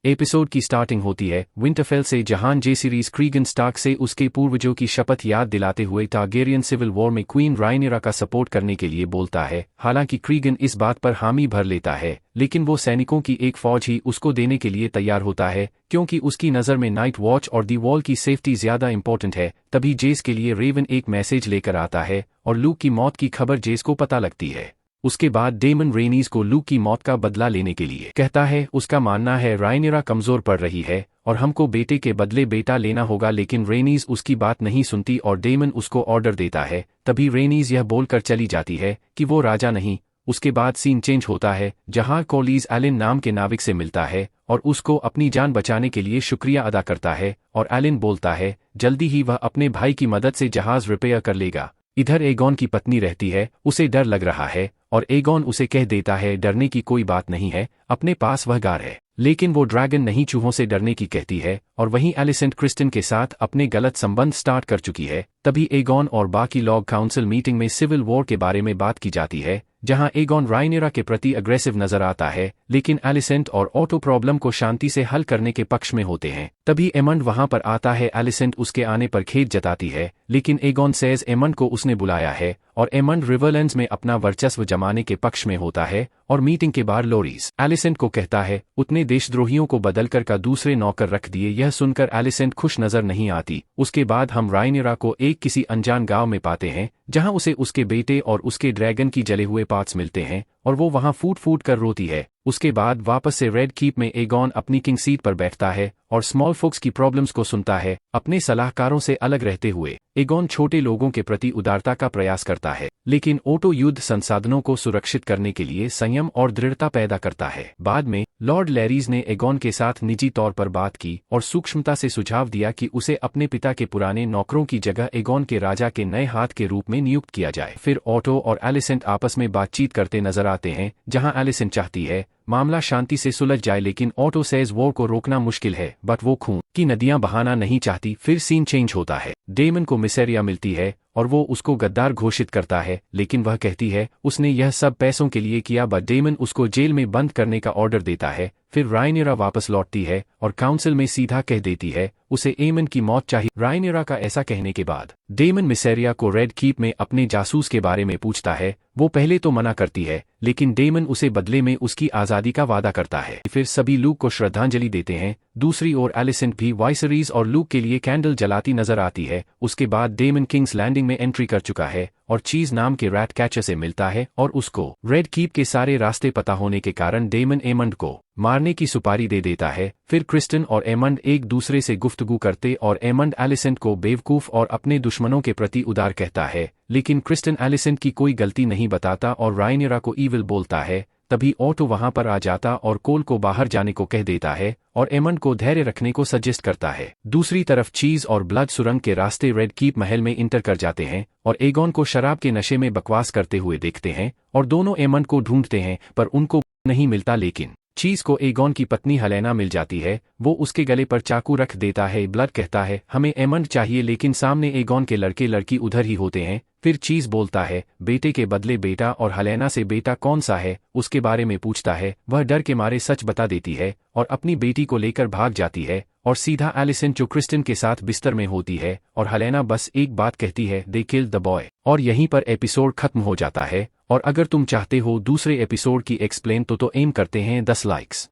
Episode की starting होती है विंटरफेल से, जहां जेसीरीज क्रीगन स्टार्क से उसके पूर्वजों की शपथ याद दिलाते हुए टारगेरियन सिविल वॉर में क्वीन रायनिरा का सपोर्ट करने के लिए बोलता है। हालांकि क्रीगन इस बात पर हामी भर लेता है, लेकिन वो सैनिकों की एक फौज ही उसको देने के लिए तैयार होता है, क्योंकि उसकी नज़र में नाइट वॉच और दी वॉल की सेफ्टी ज्यादा इंपॉर्टेंट है। तभी जेस के लिए रेवन एक मैसेज लेकर आता है और लूक की मौत की खबर जेस को पता लगती है। उसके बाद डेमन रेनीज को लूक की मौत का बदला लेने के लिए कहता है। उसका मानना है रायनिरा कमजोर पड़ रही है और हमको बेटे के बदले बेटा लेना होगा, लेकिन रेनीज उसकी बात नहीं सुनती और डेमन उसको ऑर्डर देता है। तभी रेनीज यह बोलकर चली जाती है कि वो राजा नहीं। उसके बाद सीन चेंज होता है, जहां कोलिस एलन नाम के नाविक से मिलता है और उसको अपनी जान बचाने के लिए शुक्रिया अदा करता है, और एलन बोलता है जल्दी ही वह अपने भाई की मदद से जहाज रिपेयर कर लेगा। इधर एगॉन की पत्नी रहती है, उसे डर लग रहा है और एगॉन उसे कह देता है डरने की कोई बात नहीं है, अपने पास वह गार है। लेकिन वो ड्रैगन नहीं, चूहों से डरने की कहती है। और वहीं एलिसेंट क्रिस्टन के साथ अपने गलत संबंध स्टार्ट कर चुकी है। तभी एगॉन और बाकी लोग काउंसिल मीटिंग में सिविल वॉर के बारे में बात की जाती है, जहां एगॉन रायनिरा के प्रति अग्रेसिव नजर आता है, लेकिन एलिसेंट और ऑटो प्रॉब्लम को शांति से हल करने के पक्ष में होते हैं। तभी एमंड वहां पर आता है। एलिसेंट उसके आने पर खेद जताती है, लेकिन एगॉन सेज एमंड को उसने बुलाया है और एमंड रिवरलैंड्स में अपना वर्चस्व जमाने के पक्ष में होता है। और मीटिंग के बाद लोरिस एलिसेंट को कहता है उतने देशद्रोहियों को बदलकर का दूसरे नौकर रख दिए। यह सुनकर एलिसेंट खुश नजर नहीं आती। उसके बाद हम रायनिरा को एक किसी अनजान गांव में पाते हैं, जहां उसे उसके बेटे और उसके ड्रैगन की जले हुए पार्ट्स मिलते हैं और वो वहां फूट फूट कर रोती है। उसके बाद वापस से रेड कीप में एगॉन अपनी किंग सीट पर बैठता है और स्मॉल फोक्स की प्रॉब्लम्स को सुनता है। अपने सलाहकारों से अलग रहते हुए एगॉन छोटे लोगों के प्रति उदारता का प्रयास करता है, लेकिन ओटो युद्ध संसाधनों को सुरक्षित करने के लिए संयम और दृढ़ता पैदा करता है। बाद में लॉर्ड लैरीज ने एगॉन के साथ निजी तौर पर बात की और सूक्ष्मता से सुझाव दिया कि उसे अपने पिता के पुराने नौकरों की जगह एगॉन के राजा के नए हाथ के रूप में नियुक्त किया जाए। फिर ओटो और एलिसेंट आपस में बातचीत करते नजर आते हैं, जहां एलिसेंट चाहती है मामला शांति से सुलझ जाए, लेकिन ओटो सेज वॉर को रोकना मुश्किल है, बट वो खून की नदियां बहाना नहीं चाहती। फिर सीन चेंज होता है। डेमन को मिसेरिया मिलती है और वो उसको गद्दार घोषित करता है, लेकिन वह कहती है उसने यह सब पैसों के लिए किया, बट डेमन उसको जेल में बंद करने का ऑर्डर देता है। फिर रायनिरा वापस लौटती है और काउंसिल में सीधा कह देती है उसे एमन की मौत चाहिए। रायनिरा का ऐसा कहने के बाद डेमन मिसेरिया को रेड कीप में अपने जासूस के बारे में पूछता है। वो पहले तो मना करती है, लेकिन डेमन उसे बदले में उसकी आज़ादी का वादा करता है। फिर सभी लूक को श्रद्धांजलि देते हैं। दूसरी ओर एलिसेंट भी वाइसरीज और लूक के लिए कैंडल जलाती नजर आती है। उसके बाद डेमन किंग्स लैंडिंग में एंट्री कर चुका है और चीज नाम के रैट कैचर से मिलता है और उसको रेड कीप के सारे रास्ते पता होने के कारण डेमन एमंड को मारने की सुपारी दे देता है। फिर क्रिस्टन और एमंड एक दूसरे से गुफ्तगू करते और एमंड एलिसेंट को बेवकूफ और अपने दुश्मनों के प्रति उदार कहता है, लेकिन क्रिस्टन एलिसेंट की कोई गलती नहीं बताता और रायनिरा को ईविल बोलता है। तभी ओटो वहां पर आ जाता और कोल को बाहर जाने को कह देता है और एमंड को धैर्य रखने को सजेस्ट करता है। दूसरी तरफ चीज और ब्लड सुरंग के रास्ते रेड कीप महल में इंटर कर जाते हैं और एगॉन को शराब के नशे में बकवास करते हुए देखते हैं और दोनों एमंड को ढूंढते हैं, पर उनको नहीं मिलता। लेकिन चीज को एगॉन की पत्नी हेलेना मिल जाती है। वो उसके गले पर चाकू रख देता है। ब्लड कहता है हमें एमंड चाहिए, लेकिन सामने एगॉन के लड़के लड़की उधर ही होते हैं। फिर चीज बोलता है बेटे के बदले बेटा, और हेलेना से बेटा कौन सा है उसके बारे में पूछता है। वह डर के मारे सच बता देती है और अपनी बेटी को लेकर भाग जाती है और सीधा एलिसेंट जो क्रिस्टन के साथ बिस्तर में होती है और हेलेना बस एक बात कहती है दे किल्ड द बॉय। और यहीं पर एपिसोड खत्म हो जाता है। और अगर तुम चाहते हो दूसरे एपिसोड की एक्सप्लेन तो एम करते हैं 10 लाइक्स।